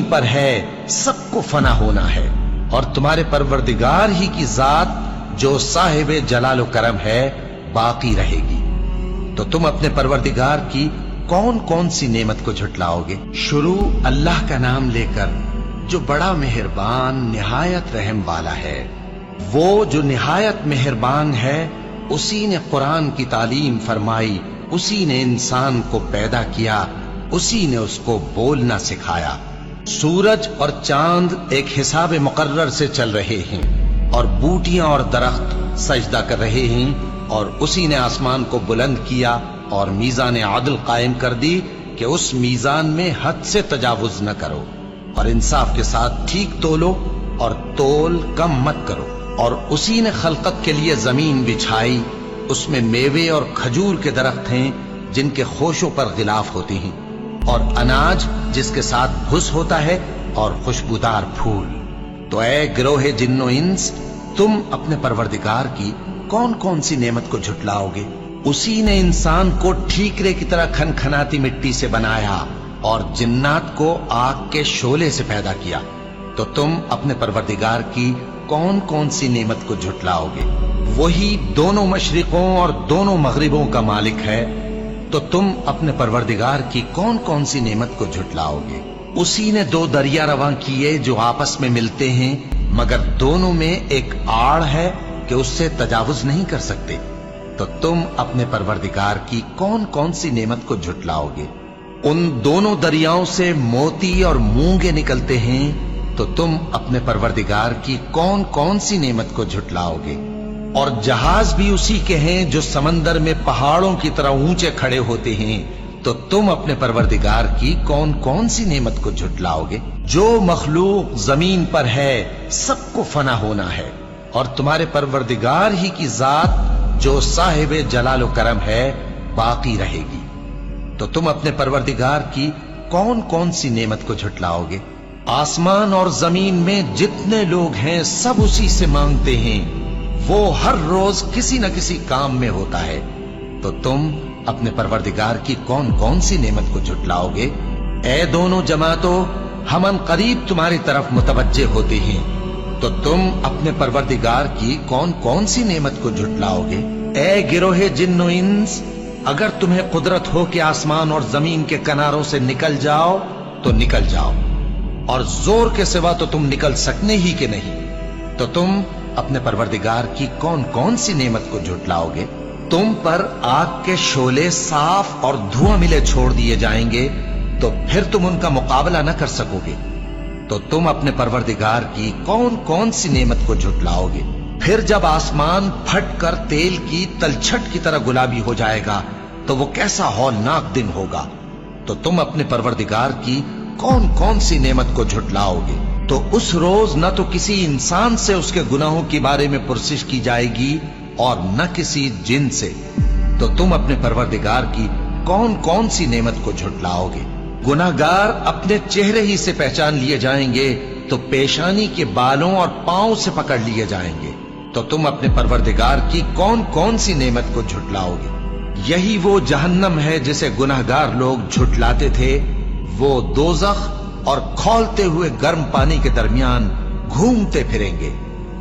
پر ہے سب کو فنا ہونا ہے، اور تمہارے پروردگار ہی کی ذات جو صاحب جلال و کرم ہے باقی رہے گی۔ تو تم اپنے پروردگار کی کون کون سی نعمت کو جھٹلاؤ گے؟ شروع اللہ کا نام لے کر جو بڑا مہربان نہایت رحم والا ہے۔ وہ جو نہایت مہربان ہے، اسی نے قرآن کی تعلیم فرمائی، اسی نے انسان کو پیدا کیا، اسی نے اس کو بولنا سکھایا۔ سورج اور چاند ایک حساب مقرر سے چل رہے ہیں، اور بوٹیاں اور درخت سجدہ کر رہے ہیں، اور اسی نے آسمان کو بلند کیا اور میزان عدل قائم کر دی کہ اس میزان میں حد سے تجاوز نہ کرو، اور انصاف کے ساتھ ٹھیک تولو اور تول کم مت کرو۔ اور اسی نے خلقت کے لیے زمین بچھائی، اس میں میوے اور کھجور کے درخت ہیں جن کے خوشوں پر غلاف ہوتی ہیں، اور اناج جس کے ساتھ بھس ہوتا ہے، اور خوشبودار پھول۔ تو اے گروہ جن و انس، تم اپنے پروردگار کی کون کون سی نعمت کو جھٹلاؤ گے؟ اسی نے انسان کو ٹھیکرے کی طرح کھنکھناتی مٹی سے بنایا، اور جنات کو آگ کے شعلے سے پیدا کیا۔ تو تم اپنے پروردگار کی کون کون سی نعمت کو جھٹلاؤ گے؟ وہی دونوں مشرقوں اور دونوں مغربوں کا مالک ہے، تو تم اپنے پروردگار کی کون کون سی نعمت کو جھٹلاؤ گے؟ اسی نے دو دریا رواں کیے جو آپس میں ملتے ہیں، مگر دونوں میں ایک آڑ ہے کہ اس سے تجاوز نہیں کر سکتے۔ تو تم اپنے پروردگار کی کون کون سی نعمت کو جھٹلاؤ گے؟ ان دونوں دریاؤں سے موتی اور مونگے نکلتے ہیں، تو تم اپنے پروردگار کی کون کون سی نعمت کو جھٹلاؤ گے؟ اور جہاز بھی اسی کے ہیں جو سمندر میں پہاڑوں کی طرح اونچے کھڑے ہوتے ہیں، تو تم اپنے پروردگار کی کون کون سی نعمت کو جھٹلاؤ گے؟ جو مخلوق زمین پر ہے سب کو فنا ہونا ہے، اور تمہارے پروردگار ہی کی ذات جو صاحب جلال و کرم ہے باقی رہے گی۔ تو تم اپنے پروردگار کی کون کون سی نعمت کو جھٹلاؤ گے؟ آسمان اور زمین میں جتنے لوگ ہیں سب اسی سے مانگتے ہیں، وہ ہر روز کسی نہ کسی کام میں ہوتا ہے۔ تو تم اپنے پروردگار کی کون کون سی نعمت کو جھٹلاؤ گے؟ اے دونوں جماعتوں، ہم ان قریب تمہاری طرف متوجہ ہوتے ہیں، تو تم اپنے پروردگار کی کون کون سی نعمت کو جھٹلاؤ گے؟ اے گروہ جن و انس، اگر تمہیں قدرت ہو کہ آسمان اور زمین کے کناروں سے نکل جاؤ تو نکل جاؤ، اور زور کے سوا تو تم نکل سکنے ہی کہ نہیں، تو تم اپنے پروردگار کی کون کون سی نعمت کو جھٹلاؤ گے؟ تم پر آگ کے شعلے صاف اور دھواں ملے چھوڑ دیے جائیں گے، تو پھر تم ان کا مقابلہ نہ کر سکو گے۔ تو تم اپنے پروردگار کی کون کون سی نعمت کو جھٹلاؤ گے؟ پھر جب آسمان پھٹ کر تیل کی تلچھٹ کی طرح گلابی ہو جائے گا تو وہ کیسا ہولناک دن ہوگا۔ تو تم اپنے پروردگار کی کون کون سی نعمت کو جھٹلاؤ گے؟ تو اس روز نہ تو کسی انسان سے اس کے گناہوں کے بارے میں پرسش کی جائے گی اور نہ کسی جن سے۔ تو تم اپنے پروردگار کی کون کون سی نعمت کو جھٹلاؤ گے؟ گناہگار اپنے چہرے ہی سے پہچان لیے جائیں گے، تو پیشانی کے بالوں اور پاؤں سے پکڑ لیے جائیں گے۔ تو تم اپنے پروردگار کی کون کون سی نعمت کو جھٹلاؤ گے؟ یہی وہ جہنم ہے جسے گناہگار لوگ جھٹلاتے تھے، وہ دوزخ اور کھولتے ہوئے گرم پانی کے درمیان گھومتے پھریں گے۔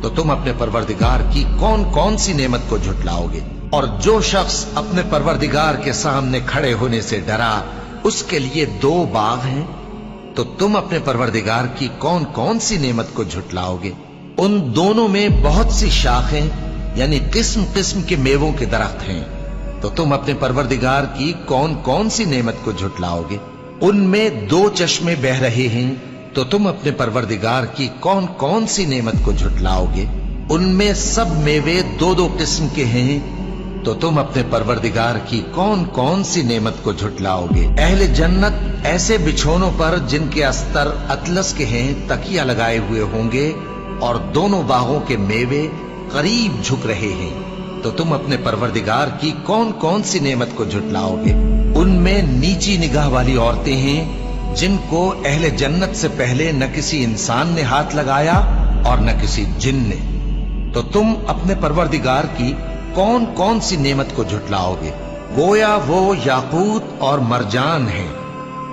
تو تم اپنے پروردگار کی کون کون سی نعمت کو جھٹلاؤ گے؟ اور جو شخص اپنے پروردگار کے سامنے کھڑے ہونے سے ڈرا، اس کے لیے دو باغ ہیں۔ تو تم اپنے پروردگار کی کون کون سی نعمت کو جھٹلاؤ گے؟ ان دونوں میں بہت سی شاخیں یعنی قسم قسم کے میووں کے درخت ہیں۔ تو تم اپنے پروردگار کی کون کون سی نعمت کو جھٹلاؤ گے؟ ان میں دو چشمے بہ رہے ہیں۔ تو تم اپنے پروردگار کی کون کون سی نعمت کو جھٹلاؤ گے؟ ان میں سب میوے دو دو قسم کے ہیں۔ تو تم اپنے پروردگار کی کون کون سی نعمت کو جھٹلاؤ گے؟ اہل جنت ایسے بچھونوں پر جن کے استر اطلس کے ہیں تکیہ لگائے ہوئے ہوں گے، اور دونوں باغوں کے میوے قریب جھک رہے ہیں۔ تو تم اپنے پروردگار کی کون کون سی نعمت کو جھٹلاؤ گے؟ ان میں نیچی نگاہ والی عورتیں ہیں جن کو اہل جنت سے پہلے نہ کسی انسان نے ہاتھ لگایا اور نہ کسی جن نے۔ تو تم اپنے پروردگار کی کون کون سی نعمت کو جھٹلاؤ گے؟ گویا وہ یاقوت اور مرجان ہیں،